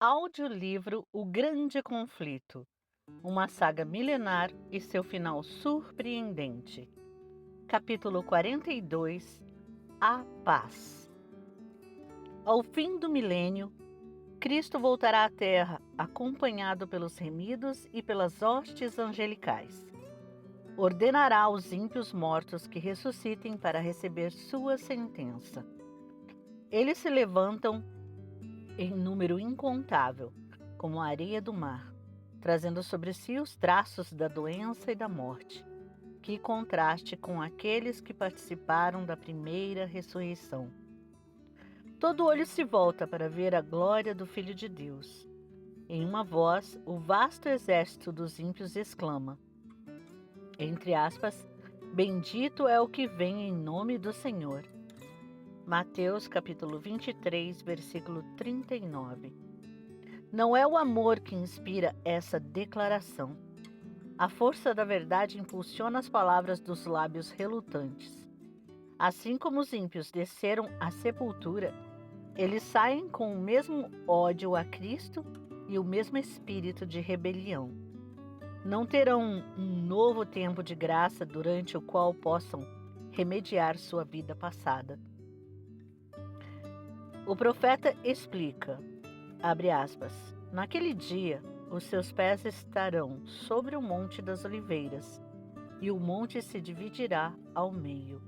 audiolivro O Grande Conflito, uma saga milenar e seu final surpreendente. Capítulo 42 A Paz. Ao fim do milênio, Cristo voltará à Terra, acompanhado pelos remidos e pelas hostes angelicais. Ordenará aos ímpios mortos que ressuscitem para receber sua sentença. Eles se levantam em número incontável, como a areia do mar, trazendo sobre si os traços da doença e da morte. Que contraste com aqueles que participaram da primeira ressurreição. Todo olho se volta para ver a glória do Filho de Deus. Em uma voz, o vasto exército dos ímpios exclama, entre aspas, bendito é o que vem em nome do Senhor. Mateus capítulo 23, versículo 39. Não é o amor que inspira essa declaração. A força da verdade impulsiona as palavras dos lábios relutantes. Assim como os ímpios desceram à sepultura, eles saem com o mesmo ódio a Cristo e o mesmo espírito de rebelião. Não terão um novo tempo de graça durante o qual possam remediar sua vida passada. O profeta explica, abre aspas, naquele dia os seus pés estarão sobre o Monte das Oliveiras e o monte se dividirá ao meio.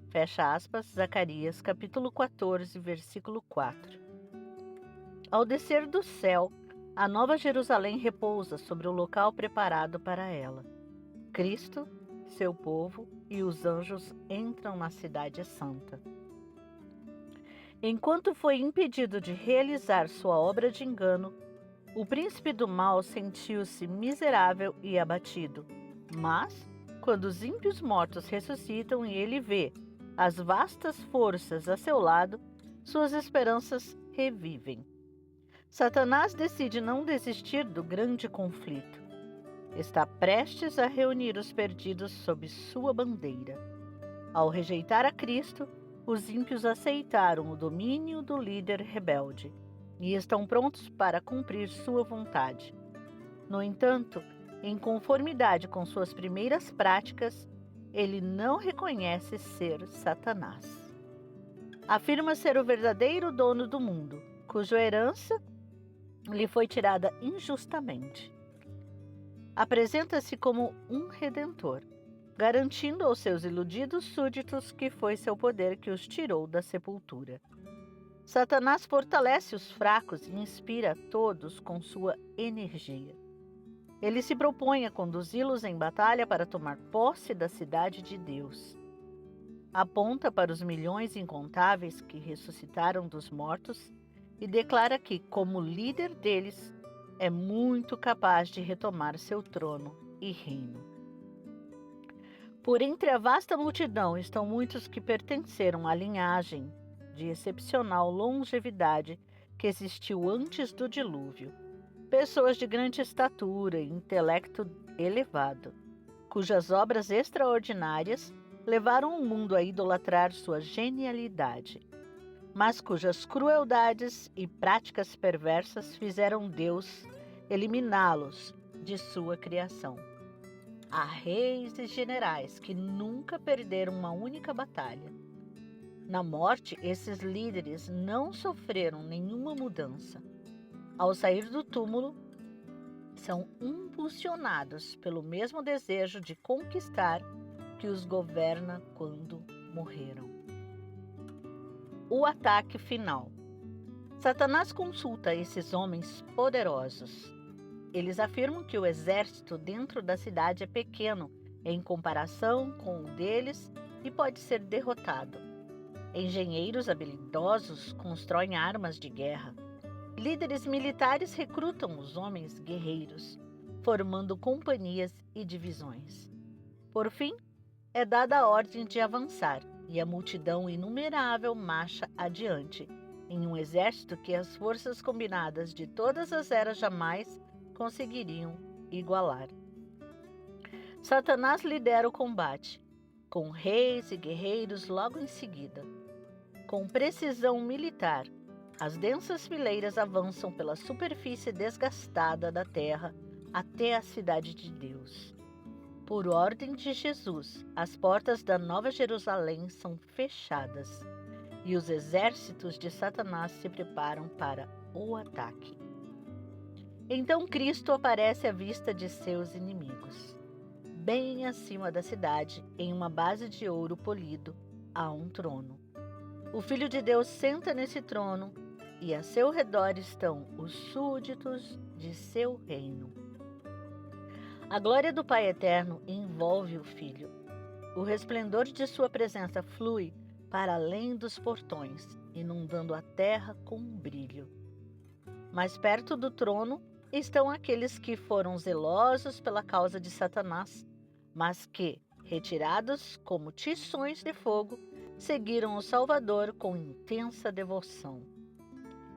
Fecha aspas, Zacarias capítulo 14, versículo 4. Ao descer do céu, a Nova Jerusalém repousa sobre o local preparado para ela. Cristo, seu povo e os anjos entram na cidade santa. Enquanto foi impedido de realizar sua obra de engano, o príncipe do mal sentiu-se miserável e abatido. Mas, quando os ímpios mortos ressuscitam e ele vê as vastas forças a seu lado, suas esperanças revivem. Satanás decide não desistir do grande conflito. Está prestes a reunir os perdidos sob sua bandeira. Ao rejeitar a Cristo, os ímpios aceitaram o domínio do líder rebelde e estão prontos para cumprir sua vontade. No entanto, em conformidade com suas primeiras práticas, ele não reconhece ser Satanás. Afirma ser o verdadeiro dono do mundo, cuja herança lhe foi tirada injustamente. Apresenta-se como um redentor, garantindo aos seus iludidos súditos que foi seu poder que os tirou da sepultura. Satanás fortalece os fracos e inspira a todos com sua energia. Ele se propõe a conduzi-los em batalha para tomar posse da cidade de Deus. Aponta para os milhões incontáveis que ressuscitaram dos mortos e declara que, como líder deles, é muito capaz de retomar seu trono e reino. Por entre a vasta multidão estão muitos que pertenceram à linhagem de excepcional longevidade que existiu antes do dilúvio. Pessoas de grande estatura e intelecto elevado, cujas obras extraordinárias levaram o mundo a idolatrar sua genialidade, mas cujas crueldades e práticas perversas fizeram Deus eliminá-los de sua criação. Há reis e generais que nunca perderam uma única batalha. Na morte, esses líderes não sofreram nenhuma mudança. Ao sair do túmulo, são impulsionados pelo mesmo desejo de conquistar que os governa quando morreram. O ataque final. Satanás consulta esses homens poderosos. Eles afirmam que o exército dentro da cidade é pequeno em comparação com o deles e pode ser derrotado. Engenheiros habilidosos constroem armas de guerra. Líderes militares recrutam os homens guerreiros, formando companhias e divisões. Por fim, é dada a ordem de avançar e a multidão inumerável marcha adiante, em um exército que as forças combinadas de todas as eras jamais conseguiriam igualar. Satanás lidera o combate, com reis e guerreiros logo em seguida. Com precisão militar, As densas fileiras avançam pela superfície desgastada da terra até a cidade de Deus. Por ordem de Jesus, as portas da Nova Jerusalém são fechadas e os exércitos de Satanás se preparam para o ataque. Então Cristo aparece à vista de seus inimigos. Bem acima da cidade, em uma base de ouro polido, há um trono. O Filho de Deus senta nesse trono e a seu redor estão os súditos de seu reino. A glória do Pai Eterno envolve o Filho. O resplendor de sua presença flui para além dos portões, inundando a terra com um brilho. Mais perto do trono estão aqueles que foram zelosos pela causa de Satanás, mas que, retirados como tições de fogo, seguiram o Salvador com intensa devoção.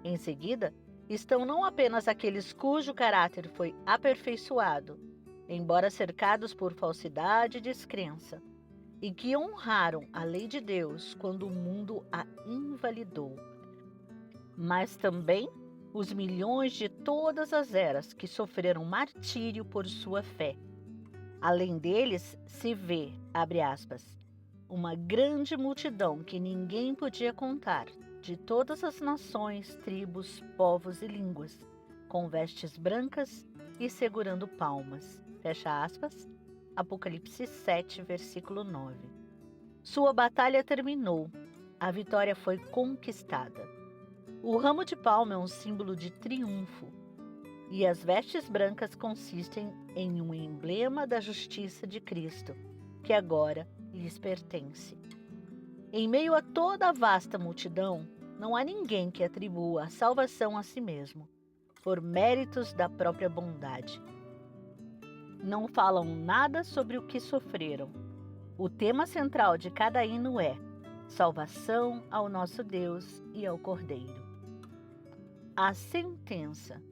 Em seguida, estão não apenas aqueles cujo caráter foi aperfeiçoado, embora cercados por falsidade e descrença, e que honraram a lei de Deus quando o mundo a invalidou, mas também os milhões de todas as eras que sofreram martírio por sua fé. Além deles se vê, abre aspas, uma grande multidão que ninguém podia contar, de todas as nações, tribos, povos e línguas, com vestes brancas e segurando palmas. Fecha aspas. Apocalipse 7, versículo 9. Sua batalha terminou. A vitória foi conquistada. O ramo de palma é um símbolo de triunfo, e as vestes brancas consistem em um emblema da justiça de Cristo, que agora lhes pertence. Em meio a toda a vasta multidão, não há ninguém que atribua a salvação a si mesmo, por méritos da própria bondade. Não falam nada sobre o que sofreram. O tema central de cada hino é salvação ao nosso Deus e ao Cordeiro. A sentença.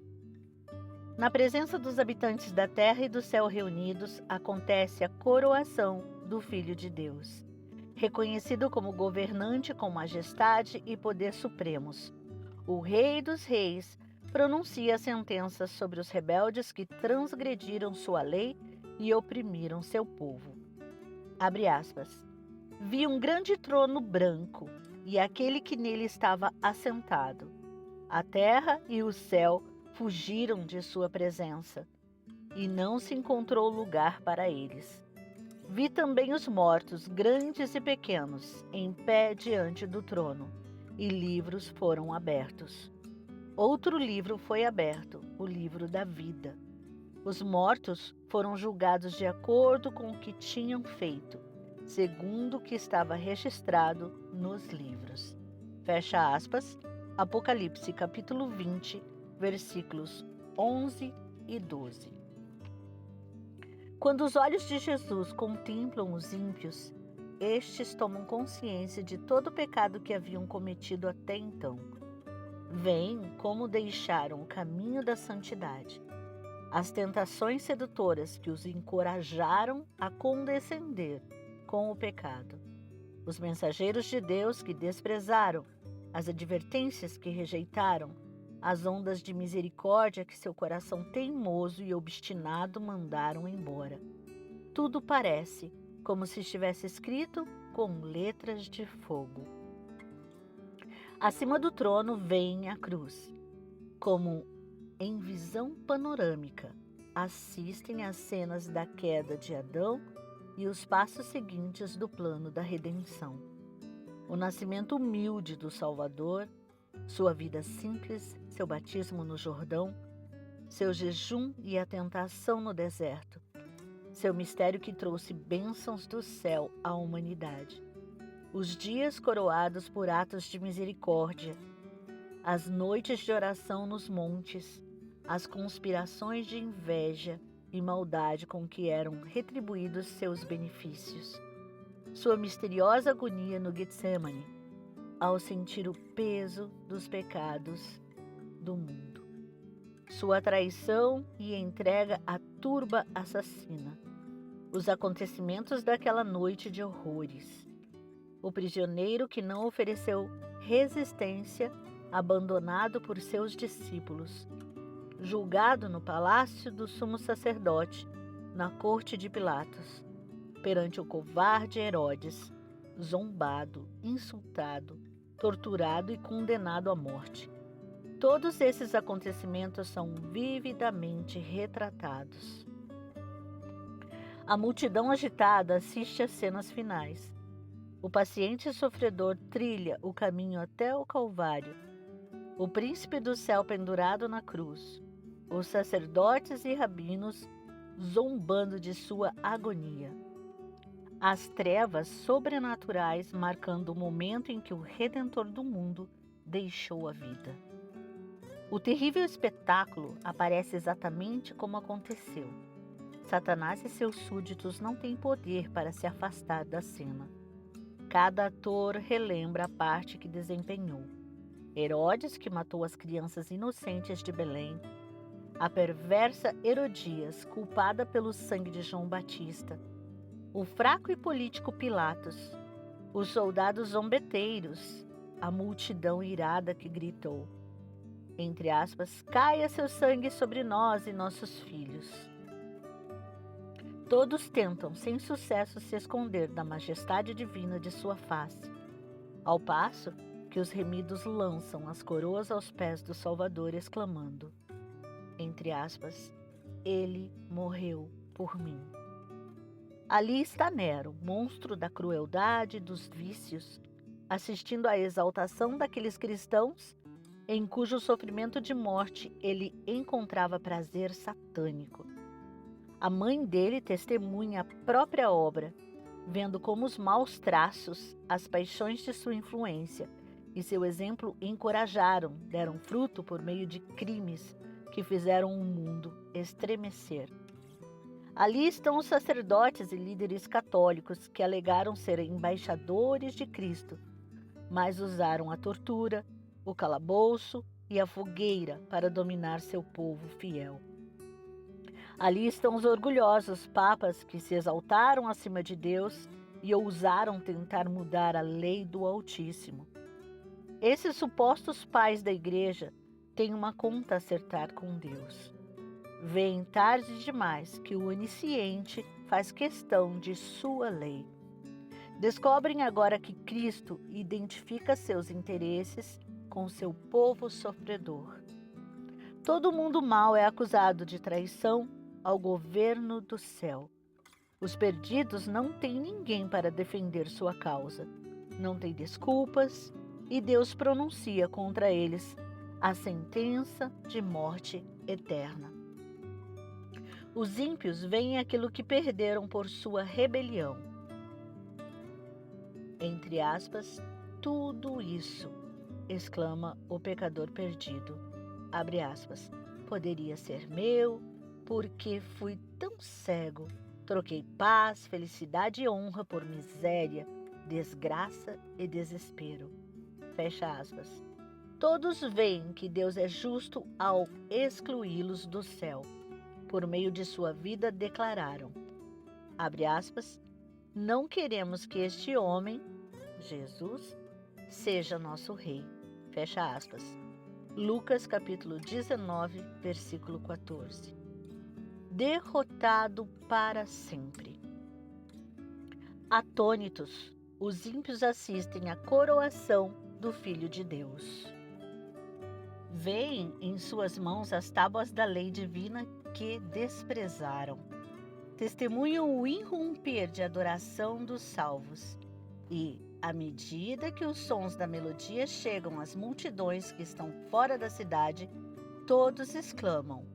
Na presença dos habitantes da terra e do céu reunidos, acontece a coroação do Filho de Deus, reconhecido como governante com majestade e poder supremos. O Rei dos Reis pronuncia a sentença sobre os rebeldes que transgrediram sua lei e oprimiram seu povo. Abre aspas. Vi um grande trono branco e aquele que nele estava assentado. A terra e o céu fugiram de sua presença, e não se encontrou lugar para eles. Vi também os mortos, grandes e pequenos, em pé diante do trono, e livros foram abertos. Outro livro foi aberto, o livro da vida. Os mortos foram julgados de acordo com o que tinham feito, segundo o que estava registrado nos livros. Fecha aspas. Apocalipse capítulo 20, versículos 11 e 12. Quando os olhos de Jesus contemplam os ímpios, estes tomam consciência de todo o pecado que haviam cometido até então. Veem como deixaram o caminho da santidade, as tentações sedutoras que os encorajaram a condescender com o pecado, os mensageiros de Deus que desprezaram, as advertências que rejeitaram, as ondas de misericórdia que seu coração teimoso e obstinado mandaram embora. Tudo parece como se estivesse escrito com letras de fogo. Acima do trono vem a cruz. Como em visão panorâmica, assistem às cenas da queda de Adão e os passos seguintes do plano da redenção. O nascimento humilde do Salvador, sua vida simples, seu batismo no Jordão, seu jejum e a tentação no deserto, seu mistério que trouxe bênçãos do céu à humanidade, os dias coroados por atos de misericórdia, as noites de oração nos montes, as conspirações de inveja e maldade com que eram retribuídos seus benefícios, sua misteriosa agonia no Getsemane, ao sentir o peso dos pecados do mundo, sua traição e entrega à turba assassina, os acontecimentos daquela noite de horrores, o prisioneiro que não ofereceu resistência abandonado por seus discípulos, julgado no palácio do sumo sacerdote, na corte de Pilatos, perante o covarde Herodes, zombado, insultado, torturado e condenado à morte. Todos esses acontecimentos são vividamente retratados. A multidão agitada assiste às cenas finais. O paciente sofredor trilha o caminho até o Calvário. O príncipe do céu pendurado na cruz. Os sacerdotes e rabinos zombando de sua agonia. As trevas sobrenaturais marcando o momento em que o Redentor do mundo deixou a vida. O terrível espetáculo aparece exatamente como aconteceu. Satanás e seus súditos não têm poder para se afastar da cena. Cada ator relembra a parte que desempenhou. Herodes, que matou as crianças inocentes de Belém. A perversa Herodias, culpada pelo sangue de João Batista. O fraco e político Pilatos. Os soldados zombeteiros. A multidão irada que gritou, entre aspas, caia seu sangue sobre nós e nossos filhos. Todos tentam, sem sucesso, se esconder da majestade divina de sua face, ao passo que os remidos lançam as coroas aos pés do Salvador, exclamando, entre aspas, ele morreu por mim. Ali está Nero, monstro da crueldade e dos vícios, assistindo à exaltação daqueles cristãos em cujo sofrimento de morte ele encontrava prazer satânico. A mãe dele testemunha a própria obra, vendo como os maus traços, as paixões de sua influência e seu exemplo encorajaram, deram fruto por meio de crimes que fizeram o mundo estremecer. Ali estão os sacerdotes e líderes católicos que alegaram serem embaixadores de Cristo, mas usaram a tortura, o calabouço e a fogueira para dominar seu povo fiel. Ali estão os orgulhosos papas que se exaltaram acima de Deus e ousaram tentar mudar a lei do Altíssimo. Esses supostos pais da igreja têm uma conta a acertar com Deus. Veem tarde demais que o onisciente faz questão de sua lei. Descobrem agora que Cristo identifica seus interesses com seu povo sofredor. Todo mundo mau é acusado de traição ao governo do céu. Os perdidos não têm ninguém para defender sua causa. Não têm desculpas e Deus pronuncia contra eles a sentença de morte eterna. Os ímpios veem aquilo que perderam por sua rebelião. Entre aspas, tudo isso, exclama o pecador perdido. Abre aspas. Poderia ser meu, porque fui tão cego. Troquei paz, felicidade e honra por miséria, desgraça e desespero. Fecha aspas. Todos veem que Deus é justo ao excluí-los do céu. Por meio de sua vida declararam, abre aspas, não queremos que este homem, Jesus, seja nosso rei. Fecha aspas. Lucas capítulo 19, versículo 14. Derrotado para sempre. Atônitos, os ímpios assistem à coroação do Filho de Deus. Veem em suas mãos as tábuas da lei divina que desprezaram. Testemunham o irromper de adoração dos salvos e, à medida que os sons da melodia chegam às multidões que estão fora da cidade, todos exclamam,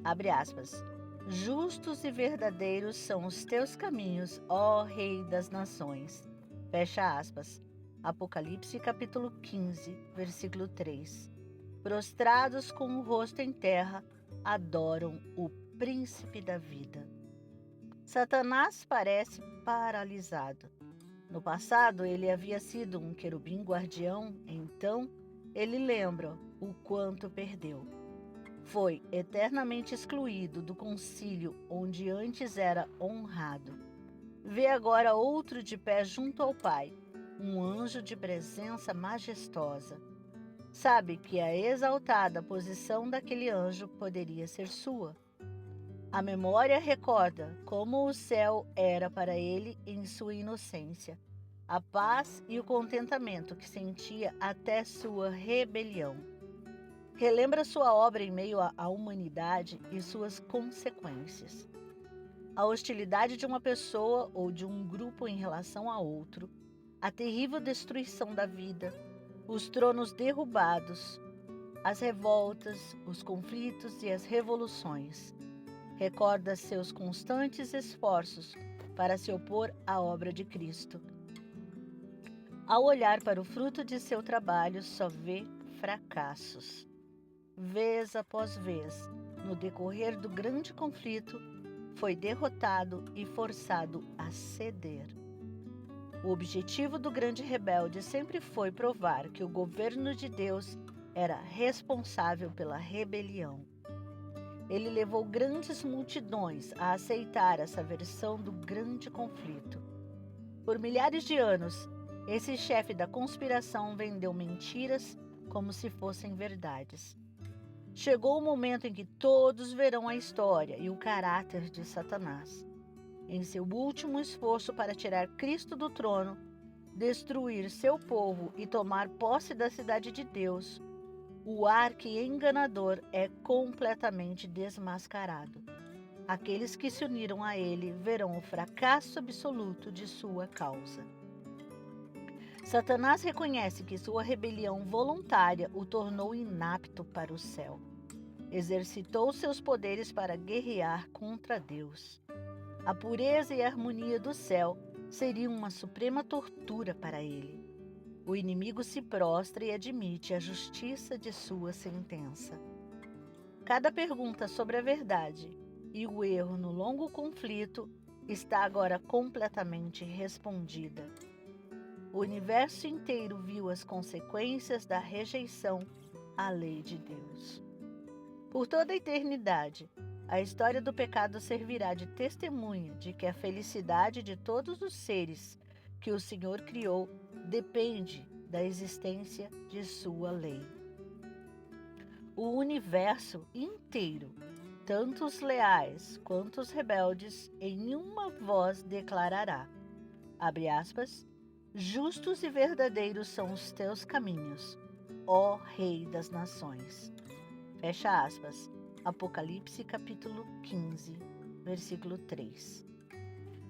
abre aspas, justos e verdadeiros são os teus caminhos, ó Rei das Nações. Fecha aspas. Apocalipse capítulo 15, versículo 3. Prostrados com o rosto em terra, adoram o príncipe da vida. Satanás parece paralisado. No passado, ele havia sido um querubim guardião, então ele lembra o quanto perdeu. Foi eternamente excluído do concílio onde antes era honrado. Vê agora outro de pé junto ao Pai, um anjo de presença majestosa. Sabe que a exaltada posição daquele anjo poderia ser sua. A memória recorda como o céu era para ele em sua inocência, a paz e o contentamento que sentia até sua rebelião. Relembra sua obra em meio à humanidade e suas consequências. A hostilidade de uma pessoa ou de um grupo em relação a outro, a terrível destruição da vida, os tronos derrubados, as revoltas, os conflitos e as revoluções. Recorda seus constantes esforços para se opor à obra de Cristo. Ao olhar para o fruto de seu trabalho, só vê fracassos. Vez após vez, no decorrer do grande conflito, foi derrotado e forçado a ceder. O objetivo do grande rebelde sempre foi provar que o governo de Deus era responsável pela rebelião. Ele levou grandes multidões a aceitar essa versão do grande conflito. Por milhares de anos, esse chefe da conspiração vendeu mentiras como se fossem verdades. Chegou o momento em que todos verão a história e o caráter de Satanás. Em seu último esforço para tirar Cristo do trono, destruir seu povo e tomar posse da cidade de Deus, o arqui-enganador é completamente desmascarado. Aqueles que se uniram a ele verão o fracasso absoluto de sua causa. Satanás reconhece que sua rebelião voluntária o tornou inapto para o céu. Exercitou seus poderes para guerrear contra Deus. A pureza e a harmonia do céu seriam uma suprema tortura para ele. O inimigo se prostra e admite a justiça de sua sentença. Cada pergunta sobre a verdade e o erro no longo conflito está agora completamente respondida. O universo inteiro viu as consequências da rejeição à lei de Deus. Por toda a eternidade, a história do pecado servirá de testemunha de que a felicidade de todos os seres que o Senhor criou depende da existência de sua lei. O universo inteiro, tanto os leais quanto os rebeldes, em uma voz declarará, abre aspas, justos e verdadeiros são os teus caminhos, ó Rei das nações. Fecha aspas. Apocalipse capítulo 15, versículo 3.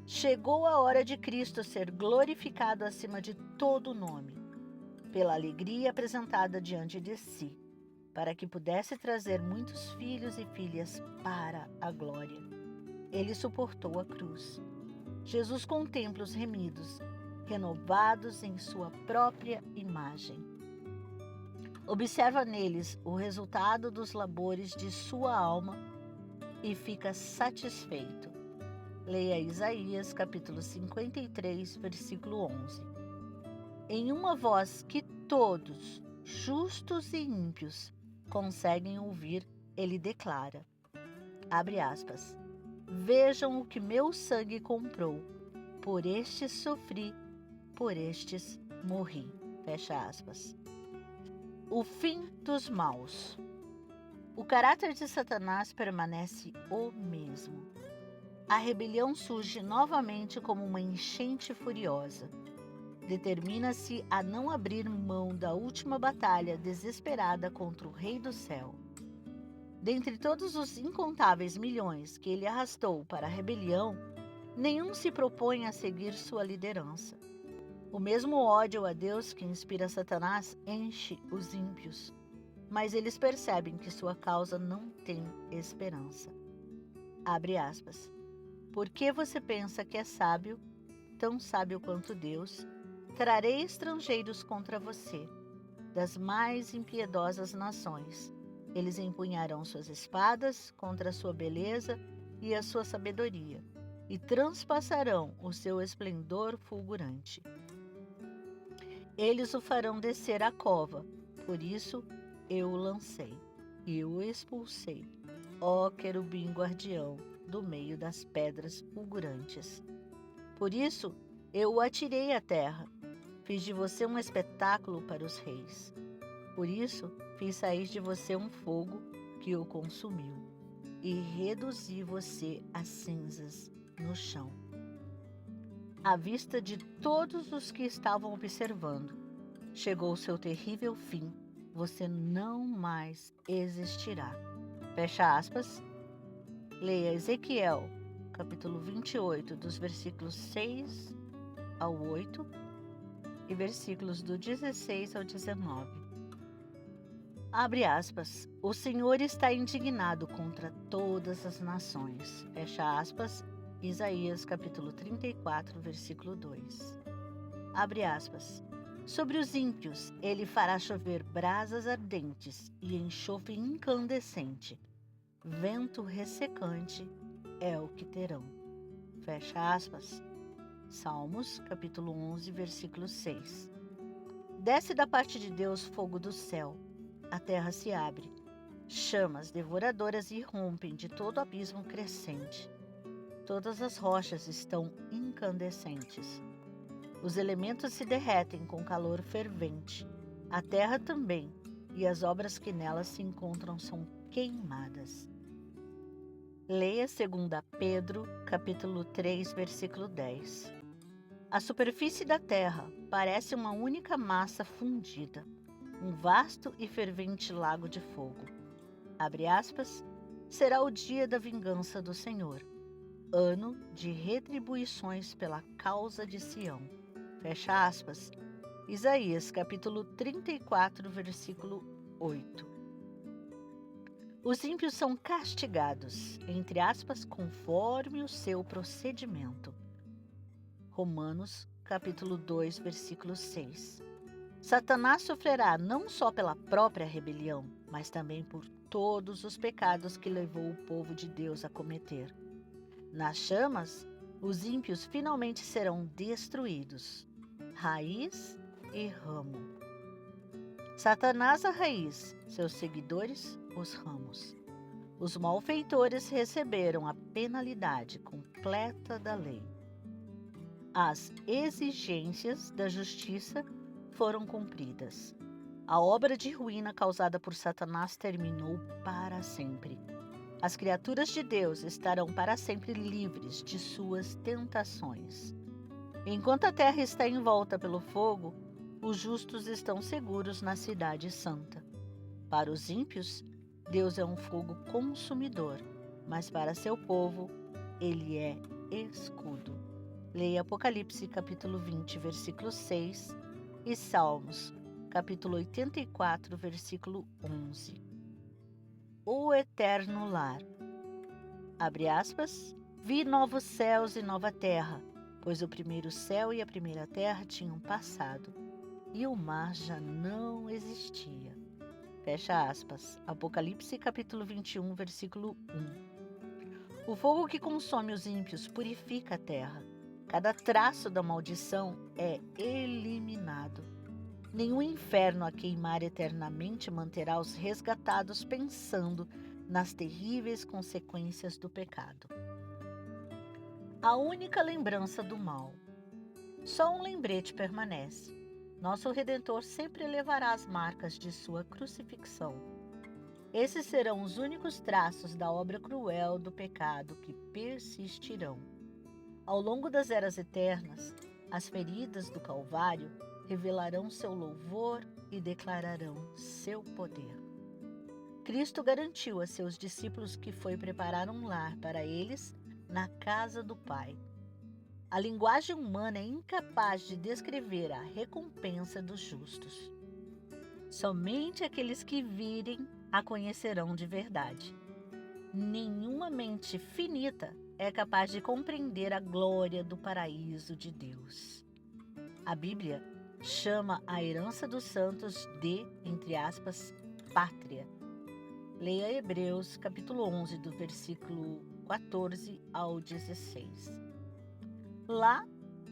Chegou a hora de Cristo ser glorificado acima de todo nome, pela alegria apresentada diante de si, para que pudesse trazer muitos filhos e filhas para a glória. Ele suportou a cruz. Jesus contempla os remidos, renovados em sua própria imagem. Observa neles o resultado dos labores de sua alma e fica satisfeito. Leia Isaías, capítulo 53, versículo 11. Em uma voz que todos, justos e ímpios, conseguem ouvir, ele declara, abre aspas, vejam o que meu sangue comprou, por estes sofri, por estes morri. Fecha aspas. O fim dos maus. O caráter de Satanás permanece o mesmo. A rebelião surge novamente como uma enchente furiosa. Determina-se a não abrir mão da última batalha desesperada contra o Rei do Céu. Dentre todos os incontáveis milhões que ele arrastou para a rebelião, nenhum se propõe a seguir sua liderança. O mesmo ódio a Deus que inspira Satanás enche os ímpios, mas eles percebem que sua causa não tem esperança. Abre aspas. Por que você pensa que é sábio, tão sábio quanto Deus? Trarei estrangeiros contra você, das mais impiedosas nações. Eles empunharão suas espadas contra a sua beleza e a sua sabedoria, e transpassarão o seu esplendor fulgurante. Eles o farão descer à cova, por isso eu o lancei, eu o expulsei, ó querubim guardião, do meio das pedras fulgurantes. Por isso eu o atirei à terra, fiz de você um espetáculo para os reis. Por isso, fiz sair de você um fogo que o consumiu, e reduzi você a cinzas no chão. À vista de todos os que estavam observando, chegou o seu terrível fim. Você não mais existirá. Fecha aspas. Leia Ezequiel, capítulo 28, dos versículos 6 ao 8 e versículos do 16 ao 19. Abre aspas. O Senhor está indignado contra todas as nações. Fecha aspas. Isaías, capítulo 34, versículo 2. Abre aspas. Sobre os ímpios, ele fará chover brasas ardentes e enxofre incandescente. Vento ressecante é o que terão. Fecha aspas. Salmos, capítulo 11, versículo 6. Desce da parte de Deus fogo do céu. A terra se abre. Chamas devoradoras irrompem de todo abismo crescente. Todas as rochas estão incandescentes. Os elementos se derretem com calor fervente. A terra também, e as obras que nela se encontram são queimadas. Leia 2 Pedro, capítulo 3, versículo 10. A superfície da terra parece uma única massa fundida, um vasto e fervente lago de fogo. Abre aspas. Será o dia da vingança do Senhor, ano de retribuições pela causa de Sião. Fecha aspas. Isaías, capítulo 34, versículo 8. Os ímpios são castigados, entre aspas, conforme o seu procedimento. Romanos, capítulo 2, versículo 6. Satanás sofrerá não só pela própria rebelião, mas também por todos os pecados que levou o povo de Deus a cometer. Nas chamas, os ímpios finalmente serão destruídos, raiz e ramo. Satanás a raiz, seus seguidores os ramos. Os malfeitores receberam a penalidade completa da lei. As exigências da justiça foram cumpridas. A obra de ruína causada por Satanás terminou para sempre. As criaturas de Deus estarão para sempre livres de suas tentações. Enquanto a terra está envolta pelo fogo, os justos estão seguros na cidade santa. Para os ímpios, Deus é um fogo consumidor, mas para seu povo, ele é escudo. Leia Apocalipse, capítulo 20, versículo 6 e Salmos, capítulo 84, versículo 11. O eterno lar. Abre aspas. Vi novos céus e nova terra, pois o primeiro céu e a primeira terra tinham passado, e o mar já não existia. Fecha aspas. Apocalipse, capítulo 21, versículo 1. O fogo que consome os ímpios purifica a terra. Cada traço da maldição é eliminado. Nenhum inferno a queimar eternamente manterá os resgatados pensando nas terríveis consequências do pecado. A única lembrança do mal. Só um lembrete permanece. Nosso Redentor sempre levará as marcas de sua crucifixão. Esses serão os únicos traços da obra cruel do pecado que persistirão. Ao longo das eras eternas, as feridas do Calvário revelarão seu louvor e declararão seu poder. Cristo garantiu a seus discípulos que foi preparar um lar para eles na casa do Pai. A linguagem humana é incapaz de descrever a recompensa dos justos. Somente aqueles que virem a conhecerão de verdade. Nenhuma mente finita é capaz de compreender a glória do paraíso de Deus. A Bíblia chama a herança dos santos de, entre aspas, pátria. Leia Hebreus, capítulo 11, do versículo 14 ao 16. Lá,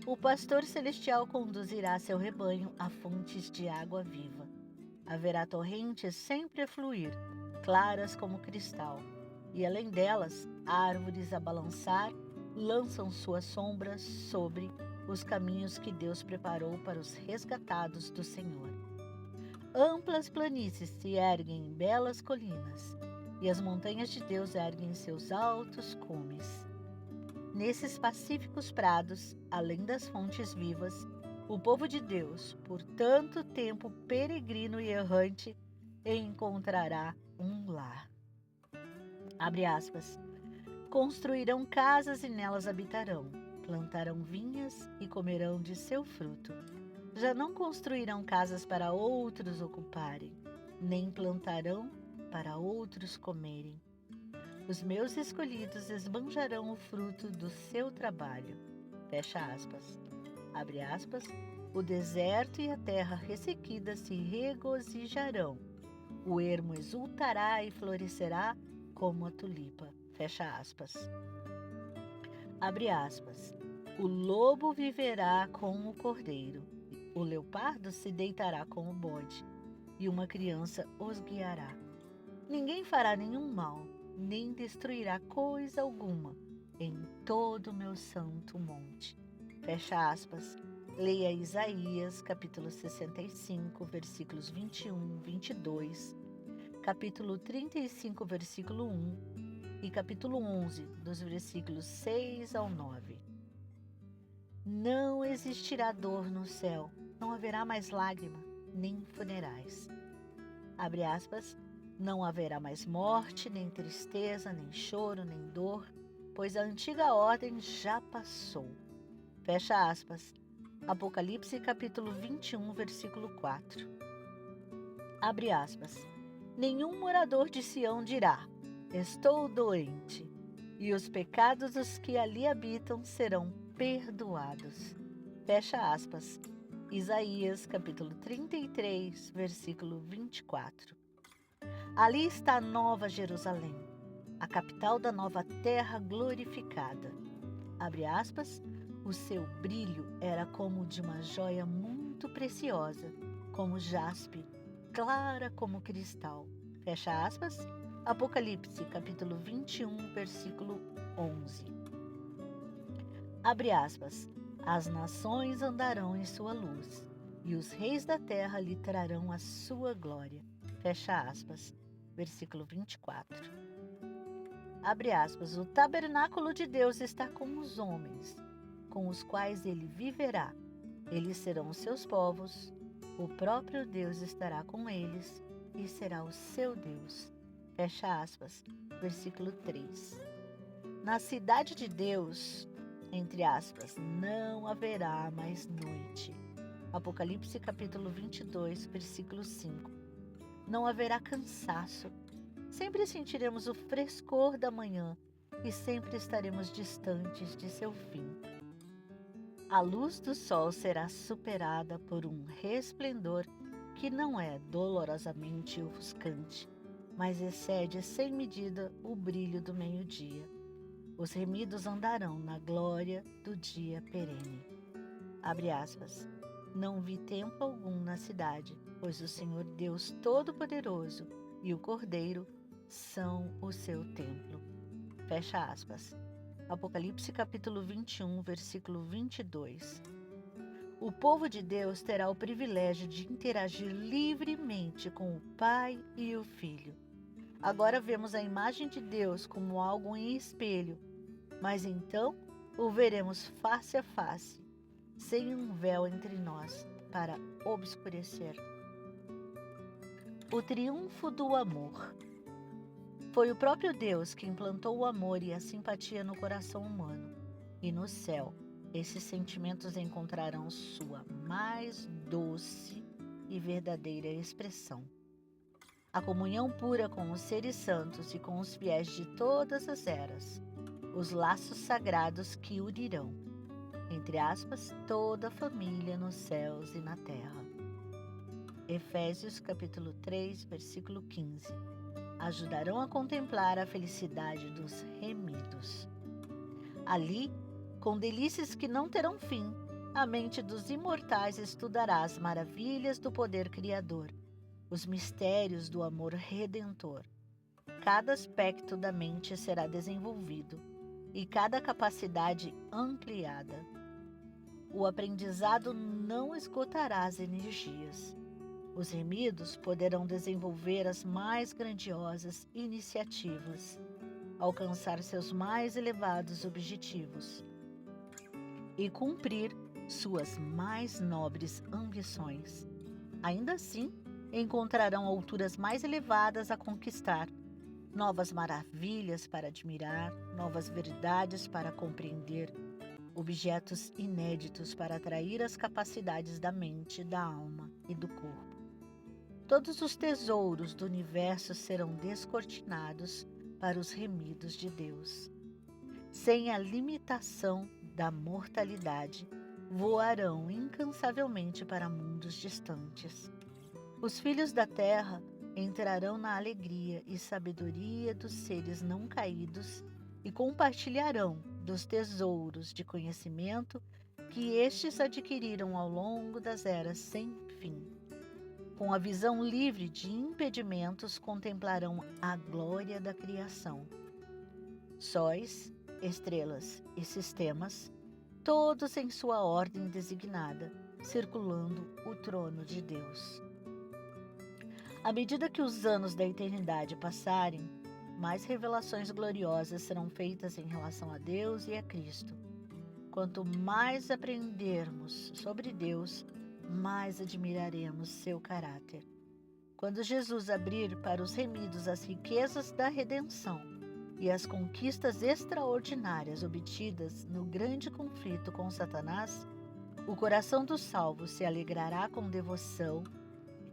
o pastor celestial conduzirá seu rebanho a fontes de água viva. Haverá torrentes sempre a fluir, claras como cristal, e além delas, árvores a balançar lançam suas sombras sobre os caminhos que Deus preparou para os resgatados do Senhor. Amplas planícies se erguem em belas colinas, e as montanhas de Deus erguem seus altos cumes. Nesses pacíficos prados, além das fontes vivas, o povo de Deus, por tanto tempo peregrino e errante, encontrará um lar. Abre aspas. Construirão casas e nelas habitarão, plantarão vinhas e comerão de seu fruto. Já não construirão casas para outros ocuparem, nem plantarão para outros comerem. Os meus escolhidos esbanjarão o fruto do seu trabalho. Fecha aspas. Abre aspas. O deserto e a terra ressequida se regozijarão. O ermo exultará e florescerá como a tulipa. Fecha aspas. Abre aspas. O lobo viverá com o cordeiro. O leopardo se deitará com o bode. E uma criança os guiará. Ninguém fará nenhum mal, nem destruirá coisa alguma em todo o meu santo monte. Fecha aspas. Leia Isaías, capítulo 65, versículos 21, 22, capítulo 35, versículo 1 e capítulo 11, dos versículos 6 ao 9. Não existirá dor no céu, não haverá mais lágrima, nem funerais. Abre aspas. Não haverá mais morte, nem tristeza, nem choro, nem dor, pois a antiga ordem já passou. Fecha aspas. Apocalipse capítulo 21, versículo 4. Abre aspas. Nenhum morador de Sião dirá, estou doente, e os pecados dos que ali habitam serão perdoados. Fecha aspas. Isaías capítulo 33, versículo 24. Ali está a Nova Jerusalém, a capital da nova terra glorificada. Abre aspas. O seu brilho era como de uma joia muito preciosa, como jaspe, clara como cristal. Fecha aspas. Apocalipse, capítulo 21, versículo 11. Abre aspas. As nações andarão em sua luz, e os reis da terra lhe trarão a sua glória. Fecha aspas. Versículo 24. Abre aspas. O tabernáculo de Deus está com os homens, com os quais ele viverá. Eles serão os seus povos, o próprio Deus estará com eles e será o seu Deus. Fecha aspas. Versículo 3. Na cidade de Deus, entre aspas, não haverá mais noite. Apocalipse capítulo 22, versículo 5. Não haverá cansaço. Sempre sentiremos o frescor da manhã e sempre estaremos distantes de seu fim. A luz do sol será superada por um resplendor que não é dolorosamente ofuscante, mas excede sem medida o brilho do meio-dia. Os remidos andarão na glória do dia perene. Abre aspas. Não vi templo algum na cidade, pois o Senhor Deus Todo-Poderoso e o Cordeiro são o seu templo. Fecha aspas. Apocalipse capítulo 21, versículo 22. O povo de Deus terá o privilégio de interagir livremente com o Pai e o Filho. Agora vemos a imagem de Deus como algo em espelho, mas então o veremos face a face, sem um véu entre nós para obscurecer. O triunfo do amor. Foi o próprio Deus que implantou o amor e a simpatia no coração humano. E no céu, esses sentimentos encontrarão sua mais doce e verdadeira expressão. A comunhão pura com os seres santos e com os fiéis de todas as eras. Os laços sagrados que unirão, entre aspas, toda a família nos céus e na terra. Efésios capítulo 3, versículo 15. Ajudarão a contemplar a felicidade dos remidos. Ali, com delícias que não terão fim, a mente dos imortais estudará as maravilhas do poder criador, os mistérios do amor redentor. Cada aspecto da mente será desenvolvido e cada capacidade ampliada. O aprendizado não esgotará as energias. Os remidos poderão desenvolver as mais grandiosas iniciativas, alcançar seus mais elevados objetivos e cumprir suas mais nobres ambições. Ainda assim, encontrarão alturas mais elevadas a conquistar, novas maravilhas para admirar, novas verdades para compreender, objetos inéditos para atrair as capacidades da mente, da alma e do corpo. Todos os tesouros do universo serão descortinados para os remidos de Deus. Sem a limitação da mortalidade, voarão incansavelmente para mundos distantes. Os filhos da terra entrarão na alegria e sabedoria dos seres não caídos e compartilharão dos tesouros de conhecimento que estes adquiriram ao longo das eras sem fim. Com a visão livre de impedimentos, contemplarão a glória da criação. Sóis, estrelas e sistemas, todos em sua ordem designada, circulando o trono de Deus. À medida que os anos da eternidade passarem, mais revelações gloriosas serão feitas em relação a Deus e a Cristo. Quanto mais aprendermos sobre Deus, mais admiraremos seu caráter. Quando Jesus abrir para os remidos as riquezas da redenção e as conquistas extraordinárias obtidas no grande conflito com Satanás, o coração dos salvos se alegrará com devoção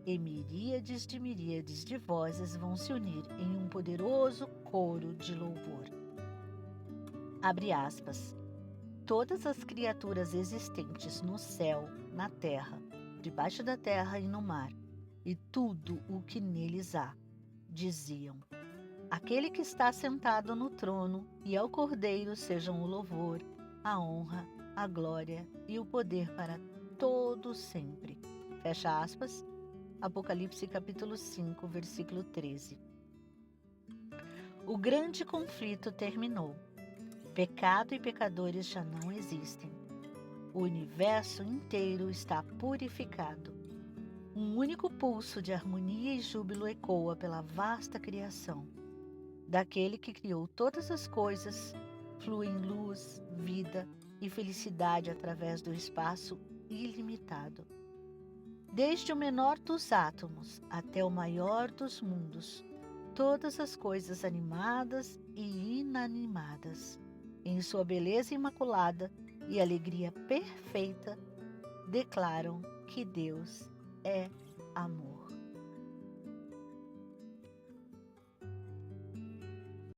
e miríades de vozes vão se unir em um poderoso coro de louvor. Abre aspas. Todas as criaturas existentes no céu, na terra, debaixo da terra e no mar, e tudo o que neles há, diziam: aquele que está sentado no trono e ao Cordeiro sejam o louvor, a honra, a glória e o poder para todo sempre. Fecha aspas. Apocalipse capítulo 5, versículo 13. O grande conflito terminou. Pecado e pecadores já não existem. O universo inteiro está purificado. Um único pulso de harmonia e júbilo ecoa pela vasta criação. Daquele que criou todas as coisas, fluem luz, vida e felicidade através do espaço ilimitado. Desde o menor dos átomos até o maior dos mundos, todas as coisas animadas e inanimadas, em sua beleza imaculada e alegria perfeita, declaram que Deus é amor.